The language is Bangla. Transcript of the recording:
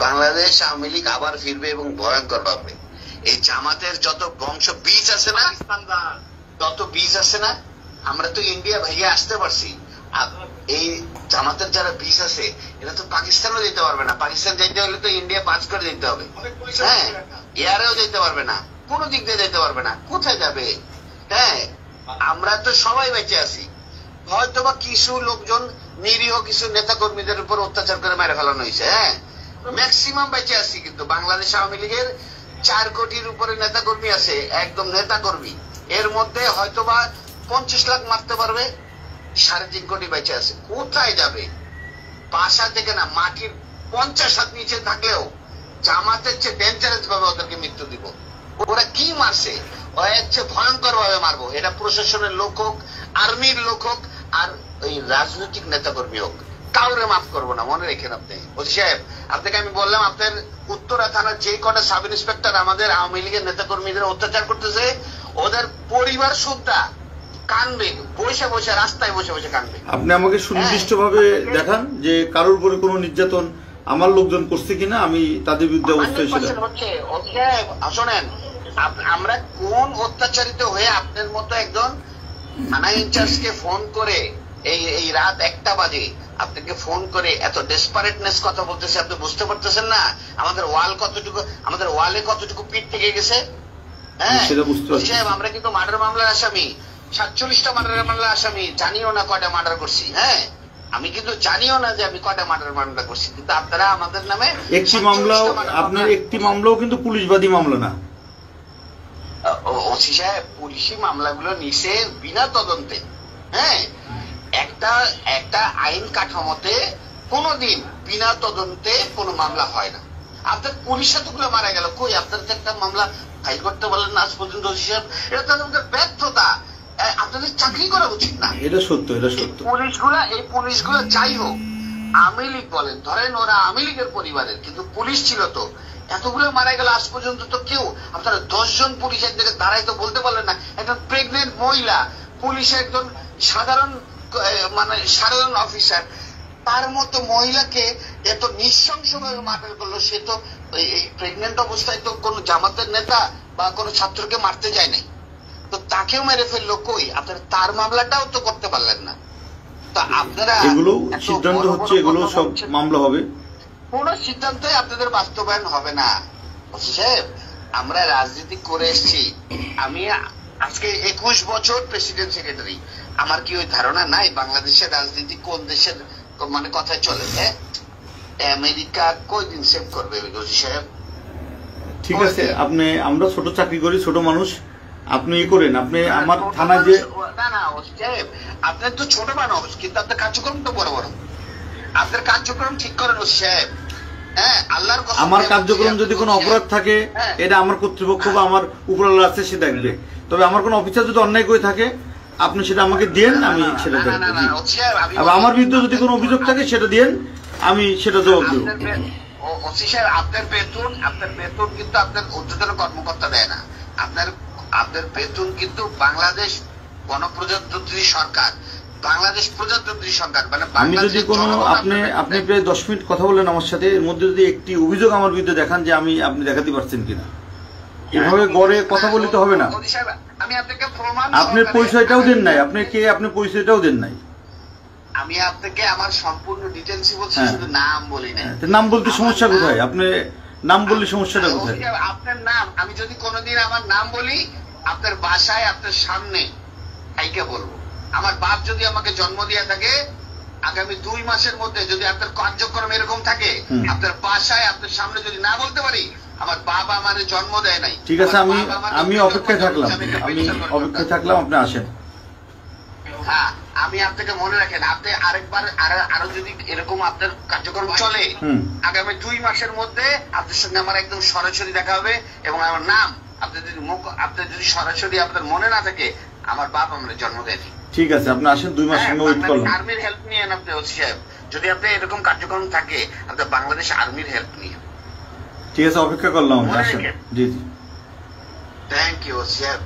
বাংলাদেশ আওয়ামী লীগ আবার ফিরবে এবং ভয়ঙ্কর ভাবে। এই জামাতের যত বংশ বীজ আছে না, যত বীজ আছে না, আমরা তো ইন্ডিয়া ভাইয়া আসতে পারছি। এই জামাতের যারা বীজ আছে এরা তো পাকিস্তানও যেতে পারবে না। পাকিস্তান যেতে হলে তো ইন্ডিয়া পাস করে যেতে হবে। হ্যাঁ, এয়ারেও যেতে পারবে না, কোনো দিক দিয়ে যেতে পারবে না। কোথায় যাবে? হ্যাঁ, আমরা তো সবাই বেঁচে আছি। হয়তোবা কিছু লোকজন নিরীহ কিছু নেতা কর্মীদের উপর অত্যাচার করে মেরে ফেলানো হয়েছে। হ্যাঁ, ম্যাক্সিমাম বেঁচে আছি। কিন্তু বাংলাদেশ আওয়ামী লীগের 4 কোটির উপরে নেতা কর্মী আছে, একদম নেতা কর্মী। এর মধ্যে হয়তোবা 50 লাখ মারতে পারবে, 3.5 কোটি বেঁচে আছে। কোথায় যাবে? বাসা থেকে না, মাটির 50 হাত নিচে থাকলেও জামাতের চেয়ে ডেঞ্জারাস ভাবে ওদেরকে মৃত্যু দিব। ওরা কি মারছে, হচ্ছে ভয়ঙ্কর ভাবে মারবো। এটা প্রশাসনের লোক হোক, আর্মির লোক হোক, আর ওই রাজনৈতিক নেতা কর্মী হোক, কাউরে মাফ করবো না। মনে রেখেন আপনি ওসি সাহেব। আপনাকে আমি বললাম, আপনার উত্তরা থানার যে কটা সাব ইন্সপেক্টর আমাদের আওয়ামী লীগের নেতা কর্মীদের অত্যাচার করতেছে, ওদের পরিবার সুদ্ধা কানবে, বসে বসে রাস্তায় বসে বসে কানবে। আপনি আমাকে সুনির্দিষ্ট ভাবে দেখান যে কারোর উপরে কোনো নির্যাতন আমার লোকজন করছে কিনা, আমি তাদের বিরুদ্ধে অবস্থায় ছিলাম। শোনেন, আমরা কোন অত্যাচারিত হয়ে আপনার মতো একজন থানা ইনচার্জকে ফোন করে এই রাত 1টা বাজে আপনাকে ফোন করে এত ডেসপারেটনেস কথা বলতেছে, আপনি বুঝতে পারতেছেন না আমাদের ওয়ালে কতটুকু পিঠ থেকে গেছে। হ্যাঁ, আমরা কিন্তু মার্ডার মামলার আসামি, 47টা মার্ডার মামলার আসামি। জানিও না কয়টা মার্ডার করছি। হ্যাঁ, আমি কিন্তু জানিও না যে আমি কয়টা মার্ডার মামলা করছি। কিন্তু আপনারা আমাদের নামে একটি মামলাও, আপনার একটি মামলাও কিন্তু পুলিশবাদী মামলা না। ওসি সাহেব, পুলিশি মামলাগুলো নিছে বিনা তদন্তে। হ্যাঁ, একটা আইন কাঠামোতে কোনোদিন বিনা তদন্তে কোনো মামলা হয় না। আপনার পুলিশ এতগুলো মারা গেল, কই আপনার একটা মামলা ফাইল করতে বলেন না আজ পর্যন্ত? ওসি সাহেব, এটা তো আমাদের ব্যর্থতা। আপনাদের চাকরি করা উচিত না। এটা সত্য, এটা সত্য। এই পুলিশগুলো যাই হোক, আওয়ামী লীগ বলেন, ধরেন ওরা আওয়ামী লীগের পরিবারের, কিন্তু পুলিশ ছিল তো। এতগুলো মারা গেল, আজ পর্যন্ত তো কেউ, আপনারা 10 জন পুলিশ এক জায়গায় দাঁড়াই তো বলতে পারলেন না একজন প্রেগনেন্ট মহিলা পুলিশ, একজন সাধারণ অফিসার, তার মতো মহিলাকে এত নৃশংসভাবে মার্ডার করলো। সে তো এই প্রেগনেন্ট অবস্থায় তো কোনো জামাতের নেতা বা কোনো ছাত্রকে মারতে যায় নাই, তো তাকেও মেরে ফেললো। কই আপনারা তার মামলাটাও তো করতে পারলেন না। তো আপনারা এগুলো সিদ্ধান্ত হচ্ছে, এগুলো সব মামলা হবে, কোন সিদ্ধান্তই আপনাদের বাস্তবায়ন হবে না। সাহেব, আমরা রাজনীতি করে এসেছি। আমি আজকে 21 বছর প্রেসিডেন্ট সেক্রেটারি। আমার কি ওই ধারণা নাই বাংলাদেশের রাজনীতি কোন দেশের মানে কথায় চলে? আমেরিকা কয়দিন সেভ করবে সাহেব? ঠিক আছে, আপনি, আমরা ছোট চাকরি করি, ছোট মানুষ, আপনি করেন। আপনি আমার থানায় যে না সাহেব, আপনার তো ছোট মানুষ, কিন্তু আপনার কার্যক্রম তো বড় বড়। আপনার কার্যক্রম ঠিক করেন ওসি সাহেব। হ্যাঁ, আল্লাহর কসম, আমার কার্যক্রম যদি কোনো অপরাধ থাকে, এটা আমার কর্তৃপক্ষ বা আমার উপরওয়ালা আছে, সে দেখবে। তবে আমার কোনো অফিসার যদি অন্যায় করে থাকে, আপনি সেটা আমাকে দেন, আমি সেটা দেখবো। আমার বিরুদ্ধে যদি কোনো অভিযোগ থাকে সেটা দেন, আমি সেটা জবাব দেবো। ওসি সাহেব, আপনার বেতন কিন্তু আপনার ঊর্ধ্বতন কর্মকর্তা দেয় না। আপনার বেতন কিন্তু বাংলাদেশ গণপ্রজাতন্ত্রী সরকার, বাংলাদেশ প্রজাতন্ত্রী সরকার, মানে আমি যদি কোনো, আপনি প্রায় 10 মিনিট কথা বলেন আমার সাথে, এর মধ্যে যদি একটি অভিযোগ আমার বিরুদ্ধে দেখান যে আপনি দেখাতে পারছেন কিনা, এভাবে গড়ে কথা বলতে হবে না। আমি আপনাকে প্রমাণ, আপনার পরিচয়টাও দেন নাই, আপনি কে, আপনি পরিচয়টাও দেন নাই। আমি আপনাকে আমার সম্পূর্ণ ডিটেইলস বলছি, শুধু নাম বলি না। নাম বলতে সমস্যা কোথায়? আপনি নাম বললে সমস্যাটা কোথায়? আপনার নাম, আমি যদি কোনোদিন আমার নাম বলি, আপনার বাসায় আপনার সামনে আইকে বলবো। আমার বাপ যদি আমাকে জন্ম দিয়ে থাকে, আগামী 2 মাসের মধ্যে যদি আপনার কার্যক্রম এরকম থাকে, আপনার বাসায় আপনার সামনে যদি না বলতে পারি, আমার বাবা আমার জন্ম দেয় নাই। ঠিক আছে, আমি অপেক্ষায় থাকলাম, আপনি আসেন। হ্যাঁ, আমি আপনাকে মনে রাখেন, আপনি আরেকবার আরো যদি এরকম আপনার কার্যক্রম চলে, আগামী 2 মাসের মধ্যে আপনার সঙ্গে আমার একদম সরাসরি দেখা হবে। এবং আমার নাম আপনার যদি সরাসরি আপনার মনে না থাকে, আমার বাপ আমার জন্ম দেয়নি। ঠিক আছে, আপনি আসেন, 2 মাস ওয়েট করলাম। আর্মির হেল্প নিয়েন আপনি ওসি সাহেব, যদি আপনি এরকম কার্যক্রম থাকে, আপনার বাংলাদেশ আর্মির হেল্প নিয়ে। ঠিক আছে, অপেক্ষা করলাম, আসেন। জি জি, থ্যাংক ইউ ওসি সাহেব।